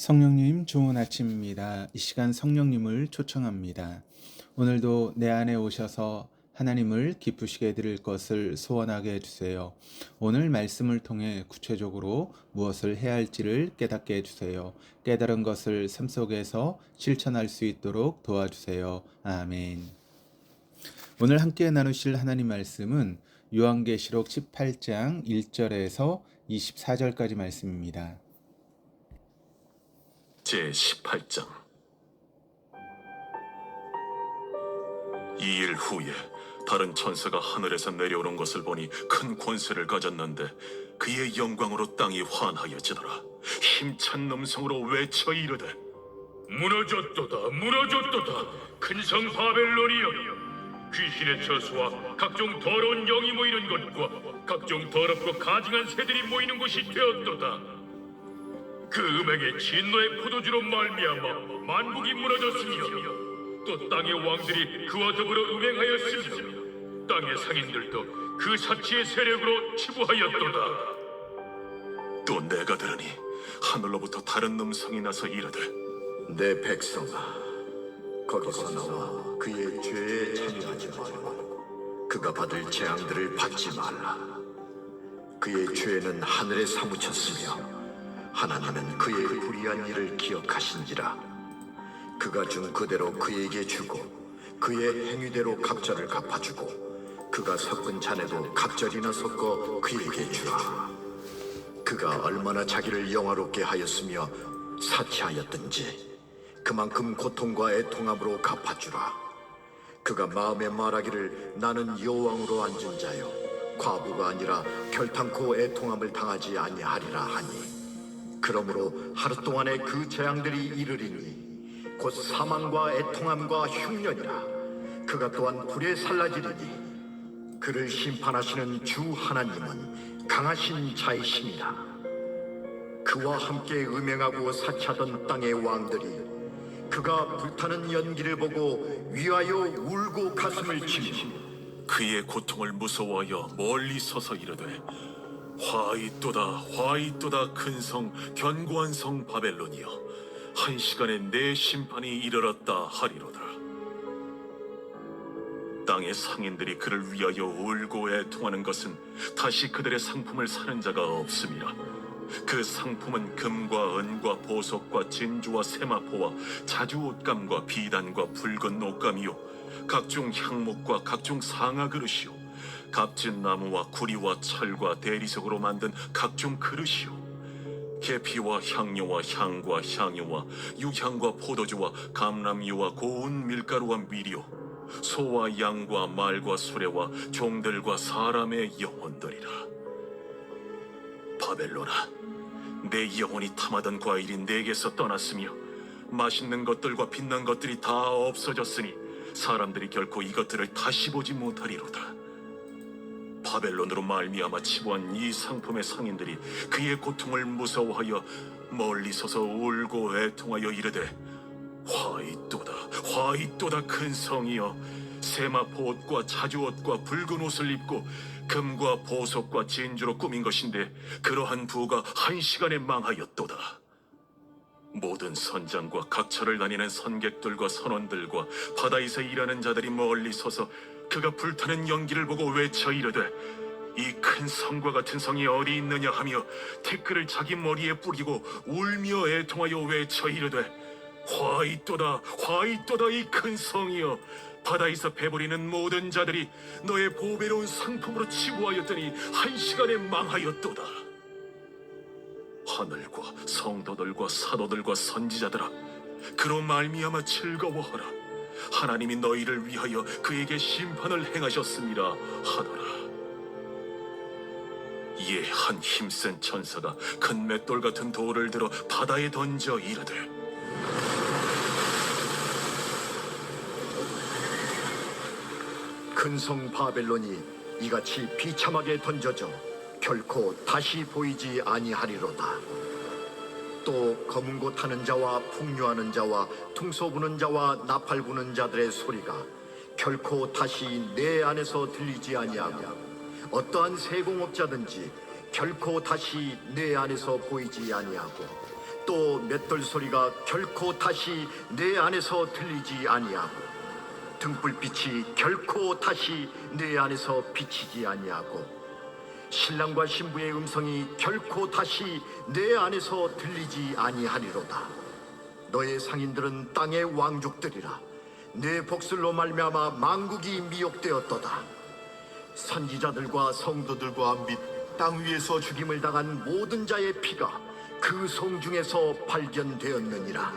성령님, 좋은 아침입니다. 이 시간 성령님을 초청합니다. 오늘도 내 안에 오셔서 하나님을 기쁘시게 해드릴 것을 소원하게 해주세요. 오늘 말씀을 통해 구체적으로 무엇을 해야 할지를 깨닫게 해주세요. 깨달은 것을 삶 속에서 실천할 수 있도록 도와주세요. 아멘. 오늘 함께 나누실 하나님 말씀은 요한계시록 18장 1절에서 24절까지 말씀입니다. 제18장. 이 일 후에 다른 천사가 하늘에서 내려오는 것을 보니 큰 권세를 가졌는데 그의 영광으로 땅이 환하여지더라. 힘찬 음성으로 외쳐 이르되 무너졌도다 무너졌도다 큰 성 바벨론이여, 귀신의 처소와 각종 더러운 영이 모이는 곳과 각종 더럽고 가증한 새들이 모이는 곳이 되었도다. 그 음행의 진노의 포도주로 말미암아 만국이 무너졌으며 또 땅의 왕들이 그와 더불어 음행하였으며 땅의 상인들도 그 사치의 세력으로 치부하였도다. 또 내가 들으니 하늘로부터 다른 음성이 나서 이르되 내 백성아, 거기서 나와 그의 죄에 참여하지 말고 그가 받을 재앙들을 받지 말라. 그의 죄는 하늘에 사무쳤으며 하나님은 그의 불의한 일을 기억하신지라. 그가 준 그대로 그에게 주고 그의 행위대로 갑절을 갚아주고 그가 섞은 잔에도 갑절이나 섞어 그에게 주라. 그가 얼마나 자기를 영화롭게 하였으며 사치하였든지 그만큼 고통과 애통함으로 갚아주라. 그가 마음에 말하기를 나는 여호왕으로 앉은 자요 과부가 아니라 결탄코 애통함을 당하지 아니하리라 하니, 그러므로 하루 동안에 그 재앙들이 이르리니 곧 사망과 애통함과 흉년이라. 그가 또한 불에 살라지리니 그를 심판하시는 주 하나님은 강하신 자이심이라. 그와 함께 음행하고 사치하던 땅의 왕들이 그가 불타는 연기를 보고 위하여 울고 가슴을 치며 그의 고통을 무서워하여 멀리 서서 이르되 화 있도다 큰 성 견고한 성 바벨론이여, 한 시간에 내 심판이 이르렀다 하리로다. 땅의 상인들이 그를 위하여 울고 애통하는 것은 다시 그들의 상품을 사는 자가 없음이라. 그 상품은 금과 은과 보석과 진주와 세마포와 자주 옷감과 비단과 붉은 옷감이요 각종 향목과 각종 상아 그릇이요 값진 나무와 구리와 철과 대리석으로 만든 각종 그릇이요 계피와 향료와 향과 향유와 유향과 포도주와 감람유와 고운 밀가루와 밀이요 소와 양과 말과 수레와 종들과 사람의 영혼들이라. 바벨론아, 내 영혼이 탐하던 과일이 내게서 떠났으며 맛있는 것들과 빛난 것들이 다 없어졌으니 사람들이 결코 이것들을 다시 보지 못하리로다. 바벨론으로 말미암아 치부한 이 상품의 상인들이 그의 고통을 무서워하여 멀리 서서 울고 애통하여 이르되 화 있도다 큰 성이여, 세마포 옷과 자주 옷과 붉은 옷을 입고 금과 보석과 진주로 꾸민 것인데 그러한 부가 한 시간에 망하였도다. 모든 선장과 각처를 다니는 선객들과 선원들과 바다에서 일하는 자들이 멀리 서서 그가 불타는 연기를 보고 외쳐 이르되 이 큰 성과 같은 성이 어디 있느냐 하며 티끌을 자기 머리에 뿌리고 울며 애통하여 외쳐 이르되 화 있도다 이 큰 성이여, 바다에서 배부리는 모든 자들이 너의 보배로운 상품으로 치부하였더니 한 시간에 망하였도다. 하늘과 성도들과 사도들과 선지자들아, 그로 말미암아 즐거워하라. 하나님이 너희를 위하여 그에게 심판을 행하셨습니다 하더라. 이에 한 힘센 천사가 큰 맷돌 같은 돌을 들어 바다에 던져 이르되 큰 성 바벨론이 이같이 비참하게 던져져 결코 다시 보이지 아니하리로다. 또 검은 고 타는 자와 풍류하는 자와 퉁소 부는 자와 나팔 부는 자들의 소리가 결코 다시 내 안에서 들리지 아니하며 어떠한 세공업자든지 결코 다시 내 안에서 보이지 아니하고 또 맷돌 소리가 결코 다시 내 안에서 들리지 아니하고 등불빛이 결코 다시 내 안에서 비치지 아니하고 신랑과 신부의 음성이 결코 다시 내 안에서 들리지 아니하리로다. 너의 상인들은 땅의 왕족들이라. 내 복술로 말미암아 만국이 미혹되었도다. 선지자들과 성도들과 및 땅 위에서 죽임을 당한 모든 자의 피가 그 성 중에서 발견되었느니라.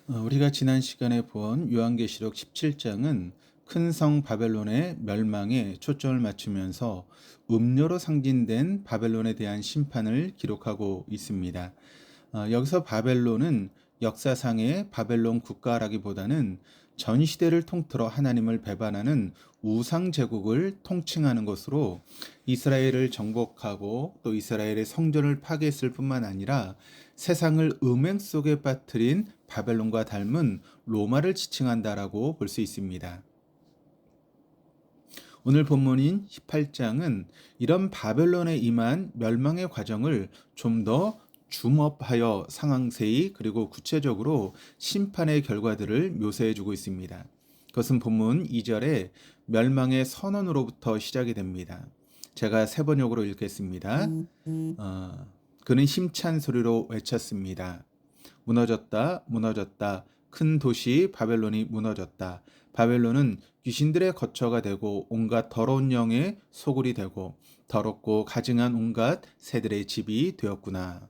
우리가 지난 시간에 본 요한계시록 17장은 큰 성 바벨론의 멸망에 초점을 맞추면서 음료로 상징된 바벨론에 대한 심판을 기록하고 있습니다. 여기서 바벨론은 역사상의 바벨론 국가라기보다는 전 시대를 통틀어 하나님을 배반하는 우상 제국을 통칭하는 것으로 이스라엘을 정복하고 또 이스라엘의 성전을 파괴했을 뿐만 아니라 세상을 음행 속에 빠뜨린 바벨론과 닮은 로마를 지칭한다라고 볼 수 있습니다. 오늘 본문인 18장은 이런 바벨론에 임한 멸망의 과정을 좀 더 줌업하여 상황세히 그리고 구체적으로 심판의 결과들을 묘사해주고 있습니다. 그것은 본문 2절에 멸망의 선언으로부터 시작이 됩니다. 제가 세 번역으로 읽겠습니다. 그는 힘찬 소리로 외쳤습니다. 무너졌다, 무너졌다. 큰 도시 바벨론이 무너졌다. 바벨론은 귀신들의 거처가 되고 온갖 더러운 영의 소굴이 되고 더럽고 가증한 온갖 새들의 집이 되었구나.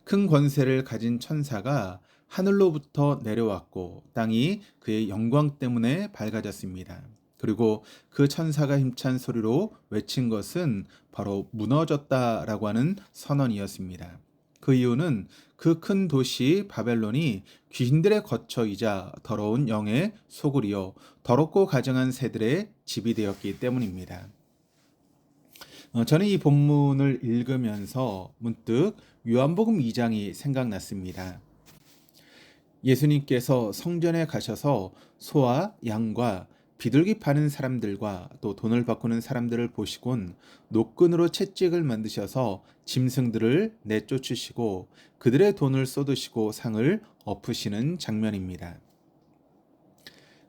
큰 권세를 가진 천사가 하늘로부터 내려왔고 땅이 그의 영광 때문에 밝아졌습니다. 그리고 그 천사가 힘찬 소리로 외친 것은 바로 무너졌다라고 하는 선언이었습니다. 그 이유는 그 큰 도시 바벨론이 귀신들의 거처이자 더러운 영의 소굴이요 더럽고 가증한 새들의 집이 되었기 때문입니다. 저는 이 본문을 읽으면서 문득 요한복음 2장이 생각났습니다. 예수님께서 성전에 가셔서 소와 양과 비둘기 파는 사람들과 또 돈을 바꾸는 사람들을 보시곤 노끈으로 채찍을 만드셔서 짐승들을 내쫓으시고 그들의 돈을 쏟으시고 상을 엎으시는 장면입니다.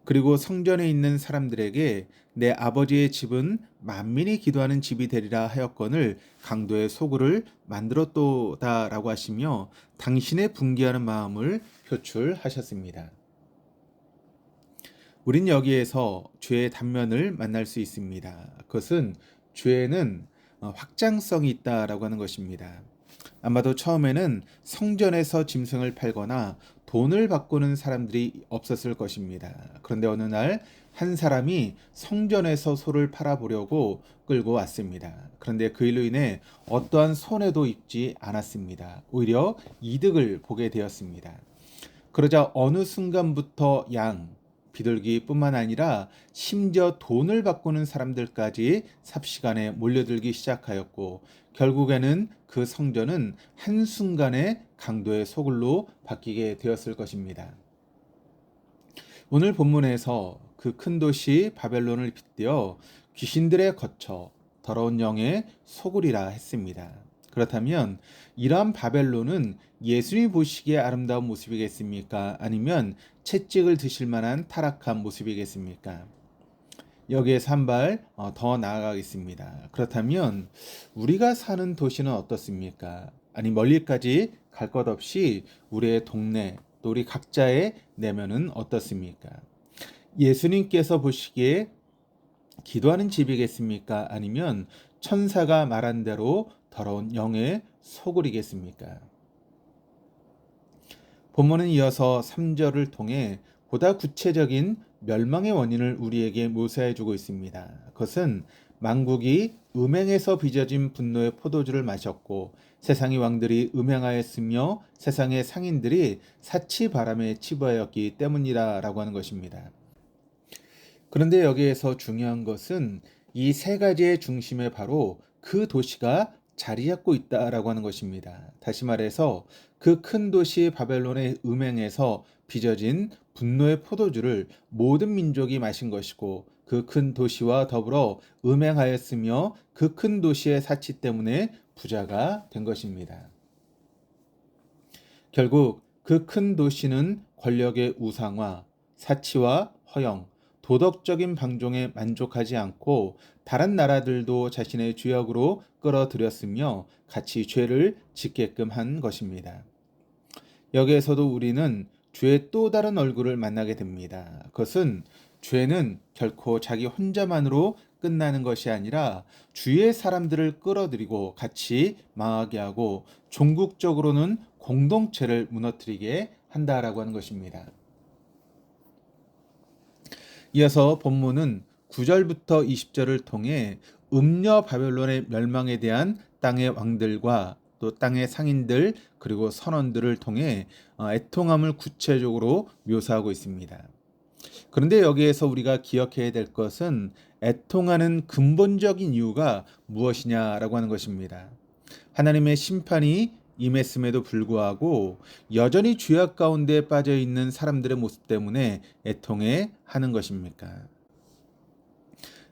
그리고 성전에 있는 사람들에게 내 아버지의 집은 만민이 기도하는 집이 되리라 하였거늘 강도의 소굴을 만들었도다라고 하시며 당신의 분개하는 마음을 표출하셨습니다. 우린 여기에서 죄의 단면을 만날 수 있습니다. 그것은 죄는 확장성이 있다라고 하는 것입니다. 아마도 처음에는 성전에서 짐승을 팔거나 돈을 바꾸는 사람들이 없었을 것입니다. 그런데 어느 날 한 사람이 성전에서 소를 팔아보려고 끌고 왔습니다. 그런데 그 일로 인해 어떠한 손해도 입지 않았습니다. 오히려 이득을 보게 되었습니다. 그러자 어느 순간부터 양, 비둘기뿐만 아니라 심지어 돈을 바꾸는 사람들까지 삽시간에 몰려들기 시작하였고 결국에는 그 성전은 한순간에 강도의 소굴로 바뀌게 되었을 것입니다. 오늘 본문에서 그 큰 도시 바벨론을 빗대어 귀신들의 거처, 더러운 영의 소굴이라 했습니다. 그렇다면 이러한 바벨론은 예수님이 보시기에 아름다운 모습이겠습니까? 아니면 채찍을 드실 만한 타락한 모습이겠습니까? 여기에서 한 발 더 나아가겠습니다. 그렇다면 우리가 사는 도시는 어떻습니까? 아니 멀리까지 갈 것 없이 우리의 동네 또 우리 각자의 내면은 어떻습니까? 예수님께서 보시기에 기도하는 집이겠습니까? 아니면 천사가 말한 대로 더러운 영의 소굴이겠습니까? 본문은 이어서 3절을 통해 보다 구체적인 멸망의 원인을 우리에게 묘사해주고 있습니다. 그것은 만국이 음행에서 빚어진 분노의 포도주를 마셨고 세상의 왕들이 음행하였으며 세상의 상인들이 사치바람에 치부하였기 때문이라고 하는 것입니다. 그런데 여기에서 중요한 것은 이 세 가지의 중심에 바로 그 도시가 자리 잡고 있다라고 하는 것입니다. 다시 말해서 그 큰 도시 바벨론의 음행에서 빚어진 분노의 포도주를 모든 민족이 마신 것이고 그 큰 도시와 더불어 음행하였으며 그 큰 도시의 사치 때문에 부자가 된 것입니다. 결국 그 큰 도시는 권력의 우상화, 사치와 허영, 도덕적인 방종에 만족하지 않고 다른 나라들도 자신의 주역으로 끌어들였으며 같이 죄를 짓게끔 한 것입니다. 여기에서도 우리는 죄의 또 다른 얼굴을 만나게 됩니다. 그것은 죄는 결코 자기 혼자만으로 끝나는 것이 아니라 주위의 사람들을 끌어들이고 같이 망하게 하고 종국적으로는 공동체를 무너뜨리게 한다라고 하는 것입니다. 이어서 본문은 9절부터 20절을 통해 음녀 바벨론의 멸망에 대한 땅의 왕들과 또 땅의 상인들 그리고 선원들을 통해 애통함을 구체적으로 묘사하고 있습니다. 그런데 여기에서 우리가 기억해야 될 것은 애통하는 근본적인 이유가 무엇이냐라고 하는 것입니다. 하나님의 심판이 임했음에도 불구하고 여전히 죄악 가운데 빠져 있는 사람들의 모습 때문에 애통해 하는 것입니까?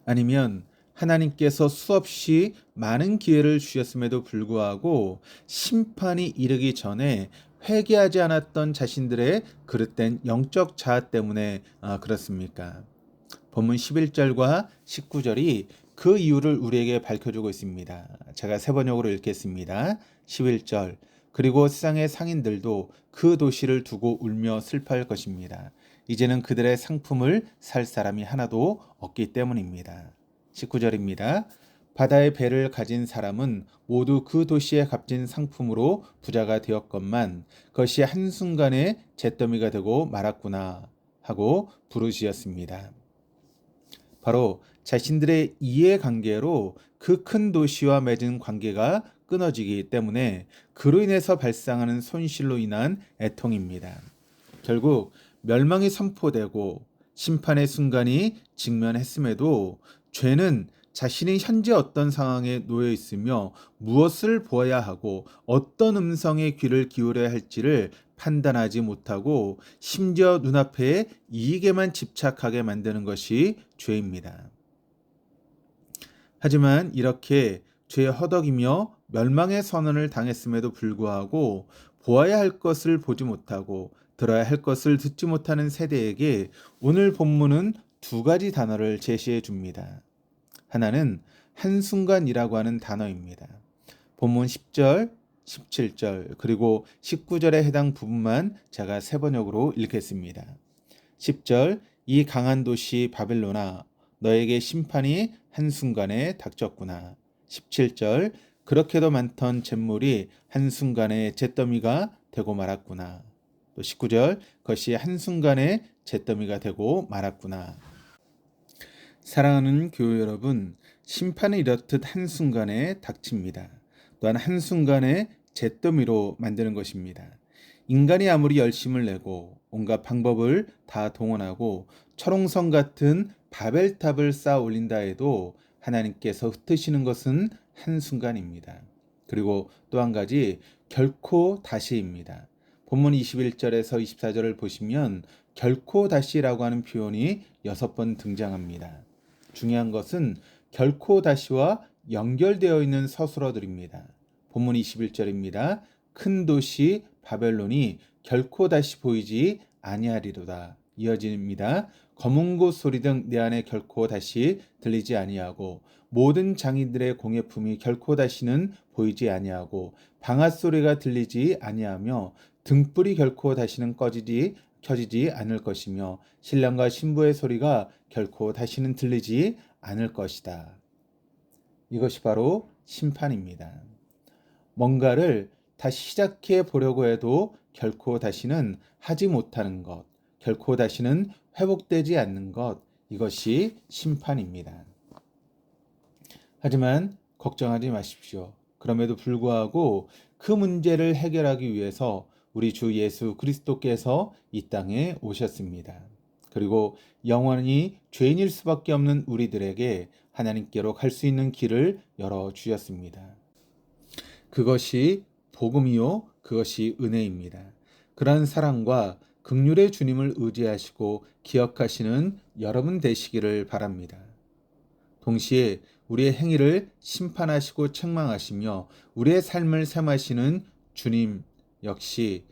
아니면 하나님께서 수없이 많은 기회를 주셨음에도 불구하고 심판이 이르기 전에 회개하지 않았던 자신들의 그릇된 영적 자아 때문에 그렇습니까? 본문 11절과 19절이 그 이유를 우리에게 밝혀주고 있습니다. 제가 세 번역으로 읽겠습니다. 11절 그리고 세상의 상인들도 그 도시를 두고 울며 슬퍼할 것입니다. 이제는 그들의 상품을 살 사람이 하나도 없기 때문입니다. 19절입니다. 바다의 배를 가진 사람은 모두 그 도시의 값진 상품으로 부자가 되었건만 그것이 한순간에 잿더미가 되고 말았구나 하고 부르짖었습니다. 바로 자신들의 이해관계로 그 큰 도시와 맺은 관계가 끊어지기 때문에 그로 인해서 발생하는 손실로 인한 애통입니다. 결국 멸망이 선포되고 심판의 순간이 직면했음에도 죄는 자신이 현재 어떤 상황에 놓여 있으며 무엇을 보아야 하고 어떤 음성에 귀를 기울여야 할지를 판단하지 못하고 심지어 눈앞의 이익에만 집착하게 만드는 것이 죄입니다. 하지만 이렇게 죄에 허덕이며 멸망의 선언을 당했음에도 불구하고 보아야 할 것을 보지 못하고 들어야 할 것을 듣지 못하는 세대에게 오늘 본문은 두 가지 단어를 제시해 줍니다. 하나는 한순간이라고 하는 단어입니다. 본문 10절, 17절 그리고 19절에 해당 부분만 제가 세 번역으로 읽겠습니다. 10절 이 강한 도시 바벨론아 너에게 심판이 한순간에 닥쳤구나. 17절 그렇게도 많던 잿물이 한순간에 잿더미가 되고 말았구나. 또 19절 그것이 한순간에 잿더미가 되고 말았구나. 사랑하는 교회 여러분, 심판은 이렇듯 한순간에 닥칩니다. 또한 한순간에 잿더미로 만드는 것입니다. 인간이 아무리 열심을 내고 온갖 방법을 다 동원하고 철옹성 같은 바벨탑을 쌓아 올린다 해도 하나님께서 흩으시는 것은 한순간입니다. 그리고 또 한 가지 결코 다시입니다. 본문 21절에서 24절을 보시면 결코 다시라고 하는 표현이 6번 등장합니다. 중요한 것은 결코 다시와 연결되어 있는 서술어들입니다. 본문 21절입니다. 큰 도시 바벨론이 결코 다시 보이지 아니하리로다. 이어집니다. 검은 곳 소리 등 내 안에 결코 다시 들리지 아니하고 모든 장인들의 공예품이 결코 다시는 보이지 아니하고 방앗 소리가 들리지 아니하며 등불이 결코 다시는 켜지지 않을 것이며 신랑과 신부의 소리가 결코 다시는 들리지 않을 것이다. 이것이 바로 심판입니다. 뭔가를 다시 시작해 보려고 해도 결코 다시는 하지 못하는 것, 결코 다시는 회복되지 않는 것, 이것이 심판입니다. 하지만 걱정하지 마십시오. 그럼에도 불구하고 그 문제를 해결하기 위해서 우리 주 예수 그리스도께서 이 땅에 오셨습니다. 그리고 영원히 죄인일 수밖에 없는 우리들에게 하나님께로 갈 수 있는 길을 열어주셨습니다. 그것이 복음이요, 그것이 은혜입니다. 그러한 사랑과 긍휼의 주님을 의지하시고 기억하시는 여러분 되시기를 바랍니다. 동시에 우리의 행위를 심판하시고 책망하시며 우리의 삶을 셈하시는 주님 역시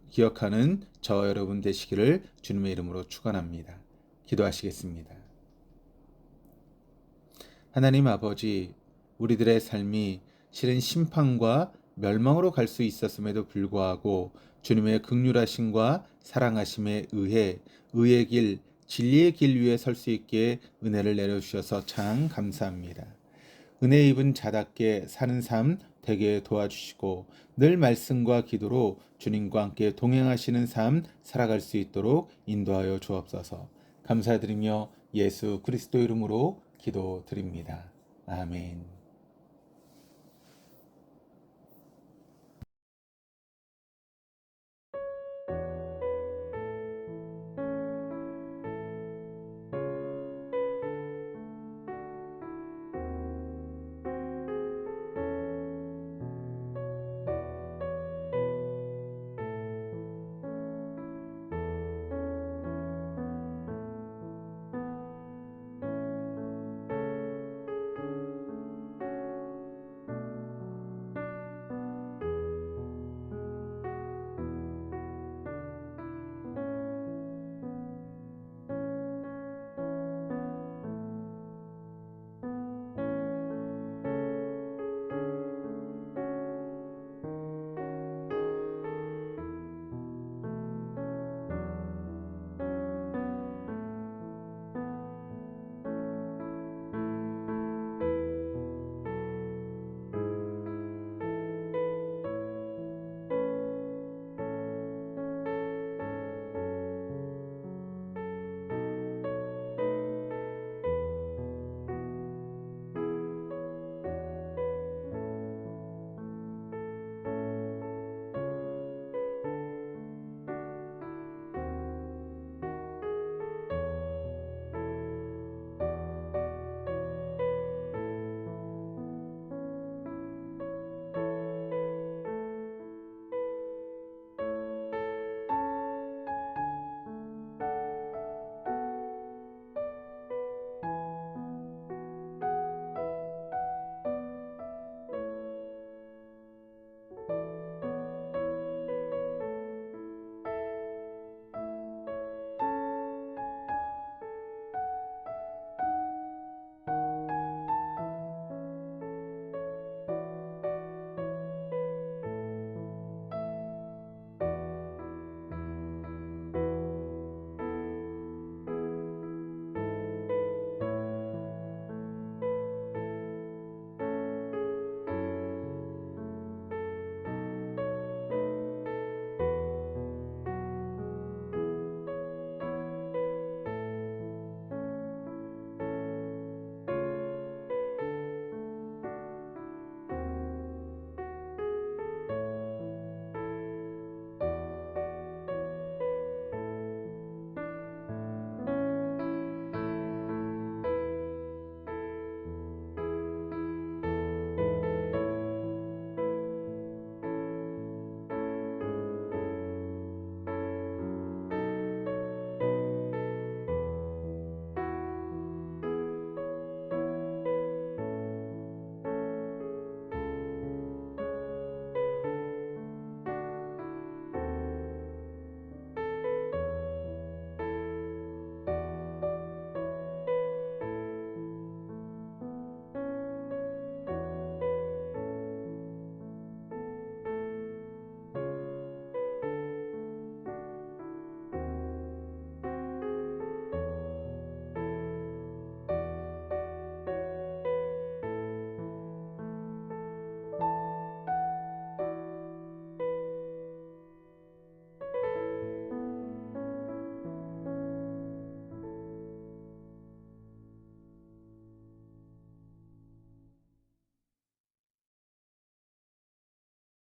기억하는 저 여러분 되시기를 주님의 이름으로 축원합니다. 기도하시겠습니다. 하나님 아버지, 우리들의 삶이 실은 심판과 멸망으로 갈 수 있었음에도 불구하고 주님의 긍휼하심과 사랑하심에 의해 의의 길, 진리의 길 위에 설 수 있게 은혜를 내려주셔서 참 감사합니다. 은혜 입은 자답게 사는 삶 되게 도와주시고 늘 말씀과 기도로 주님과 함께 동행하시는 삶 살아갈 수 있도록 인도하여 주옵소서. 감사드리며 예수 그리스도 이름으로 기도드립니다. 아멘.